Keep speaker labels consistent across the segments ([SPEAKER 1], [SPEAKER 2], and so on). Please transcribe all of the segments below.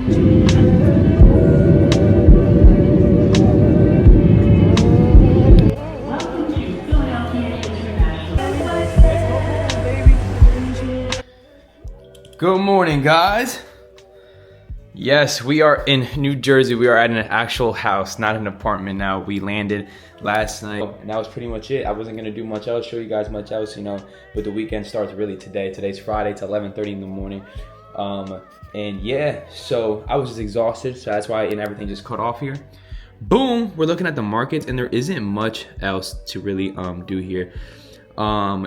[SPEAKER 1] Good morning, guys. Yes, we are in New Jersey. We are at an actual house, not an apartment now. We landed last night, and that was pretty much it. I wasn't gonna do much else, show you guys much else, but the weekend starts really today. Today's Friday. It's 11:30 in the morning. And yeah, so I was just exhausted, so that's why everything just cut off here. Boom, we're looking at the markets, and there isn't much else to really do here.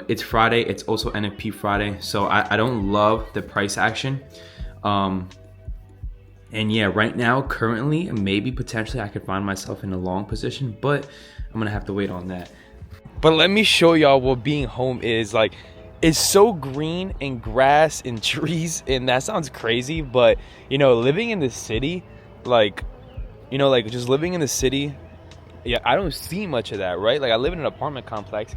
[SPEAKER 1] It's Friday. It's also NFP Friday, so I don't love the price action. And yeah, right now, currently, maybe potentially I could find myself in a long position, but I'm gonna have to wait on that. But let me show y'all what being home is like. It's so green and grass and trees, and that sounds crazy, but living in the city, like just living in the city, yeah, I don't see much of that, right? Like I live in an apartment complex.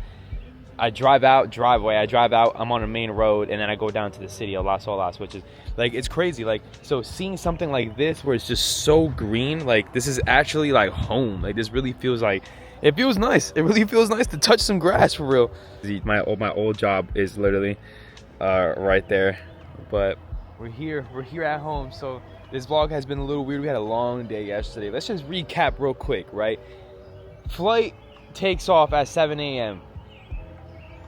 [SPEAKER 1] I drive out, I'm on a main road, and then I go down to the city of Las Olas, which is like, it's crazy. Like, so seeing something like this where it's just so green, like this is actually like home. Like this really feels like, it feels nice. It really feels nice to touch some grass for real. My old job is literally right there, but we're here at home. So this vlog has been a little weird. We had a long day yesterday. Let's just recap real quick, right? Flight takes off at 7 a.m.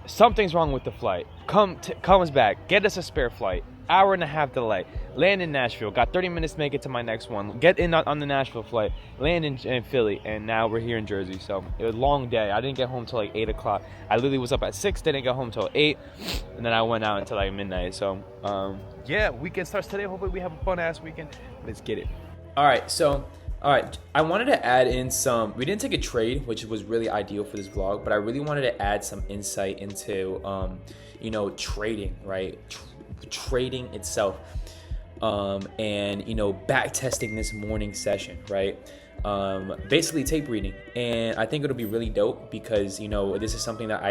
[SPEAKER 1] Something's wrong with the flight. Comes back, get us a spare flight. Hour and a half delay. Land in Nashville. Got 30 minutes to make it to my next one. Get in on the Nashville flight. Land in Philly. And now we're here in Jersey. So it was a long day. I didn't get home till like 8 o'clock. I literally was up at 6. Didn't get home till 8. And then I went out until like midnight. So yeah, weekend starts today. Hopefully we have a fun ass weekend. Let's get it. All right, I wanted to add in we didn't take a trade, which was really ideal for this vlog, but I really wanted to add some insight into, trading, right? Trading itself, and, back testing this morning session, right? Basically tape reading. And I think it'll be really dope because, this is something that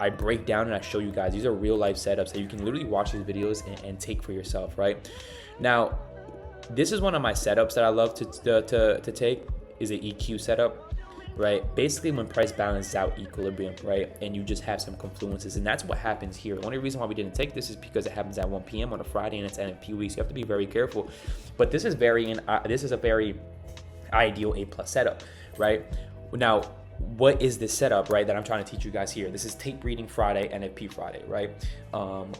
[SPEAKER 1] I break down and I show you guys. These are real life setups that you can literally watch these videos and take for yourself, right? Now, this is one of my setups that I love to take, is an EQ setup, right? Basically when price balances out equilibrium, right? And you just have some confluences, and that's what happens here. The only reason why we didn't take this is because it happens at 1 p.m. on a Friday and it's NFP week, so you have to be very careful. But this is a very ideal A+ setup, right? Now, what is this setup, right, that I'm trying to teach you guys here? This is tape reading Friday, NFP Friday, right?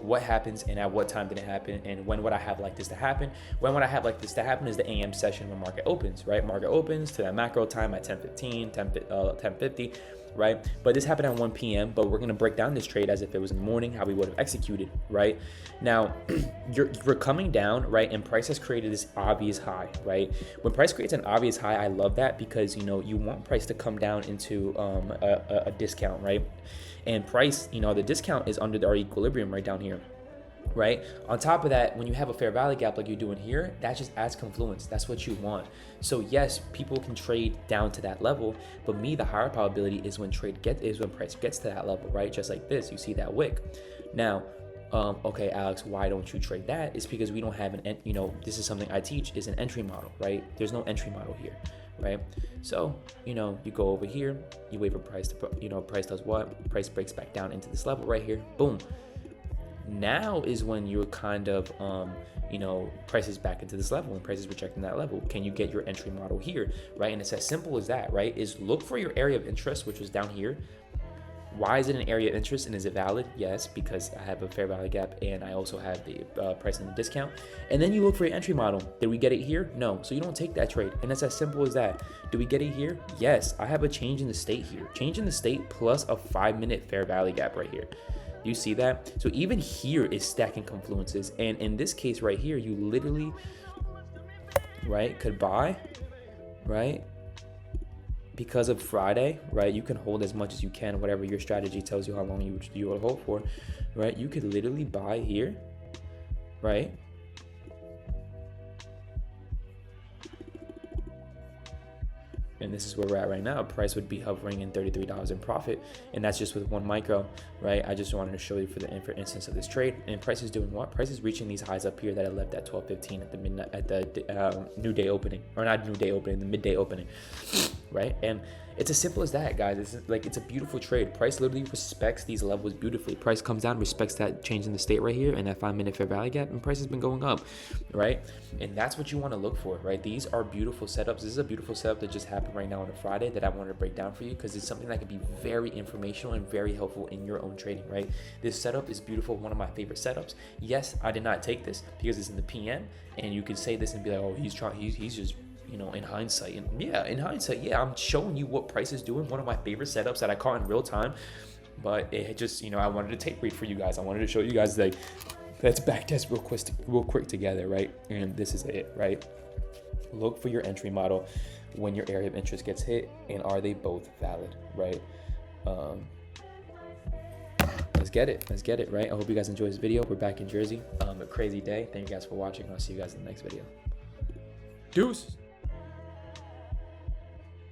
[SPEAKER 1] What happens and at what time did it happen, and when would I have like this to happen? When would I have like this to happen is the AM session when market opens, right? Market opens to that macro time at 10:15, 10:50, right? But this happened at 1 p.m., but we're gonna break down this trade as if it was in the morning, how we would have executed, right? Now, we're coming down, right? And price has created this obvious high, right? When price creates an obvious high, I love that because, you want price to come down into a discount, right? And price, the discount is under our equilibrium right down here, right? On top of that, when you have a fair value gap like you're doing here, that just adds confluence. That's what you want. So yes, people can trade down to that level, but the higher probability is when price gets to that level, right? Just like this, you see that wick. Now, okay, Alex, why don't you trade that? It's because we don't have this is something I teach, is an entry model, right? There's no entry model here, right? So, you go over here, you wait for price to, price does what? Price breaks back down into this level right here, boom. Now is when you're kind of, price is back into this level and price is rejecting that level. Can you get your entry model here, right? And it's as simple as that, right? Is look for your area of interest, which was down here. Why is it an area of interest and is it valid? Yes, because I have a fair value gap and I also have the price and the discount. And then you look for your entry model. Did we get it here? No. So you don't take that trade. And it's as simple as that. Do we get it here? Yes. I have a change in the state here. Change in the state plus a 5-minute fair value gap right here. You see that? So even here is stacking confluences. And in this case right here, you literally, right, could buy, right? Because of Friday, right, you can hold as much as you can, whatever your strategy tells you how long you will hold for, right? You could literally buy here, right? and this is where we're at right now, price would be hovering in $33 in profit, and that's just with one micro, right? I just wanted to show you for instance of this trade, and price is doing what? Price is reaching these highs up here that I left at 12:15 at the midnight at the new day opening, or not new day opening, the midday opening, right? And it's as simple as that, guys. It's a beautiful trade. Price literally respects these levels beautifully. Price comes down, respects that change in the state right here and that 5-minute fair value gap, and price has been going up, right? And that's what you want to look for, right? These are beautiful setups. This is a beautiful setup that just happened right now on a Friday that I wanted to break down for you because it's something that could be very informational and very helpful in your own trading, right? This setup is beautiful, one of my favorite setups. Yes, I did not take this because it's in the PM, and you can say this and be like, oh, he's just, you know, in hindsight. And yeah, in hindsight, yeah, I'm showing you what price is doing. One of my favorite setups that I caught in real time. But it just, you know, I wanted to tape read for you guys. I wanted to show you guys that let's back test real quick together, right? And this is it, right? Look for your entry model when your area of interest gets hit, and are they both valid, right? Let's get it, right? I hope you guys enjoyed this video. We're back in Jersey. A crazy day. Thank you guys for watching. I'll see you guys in the next video. Deuce.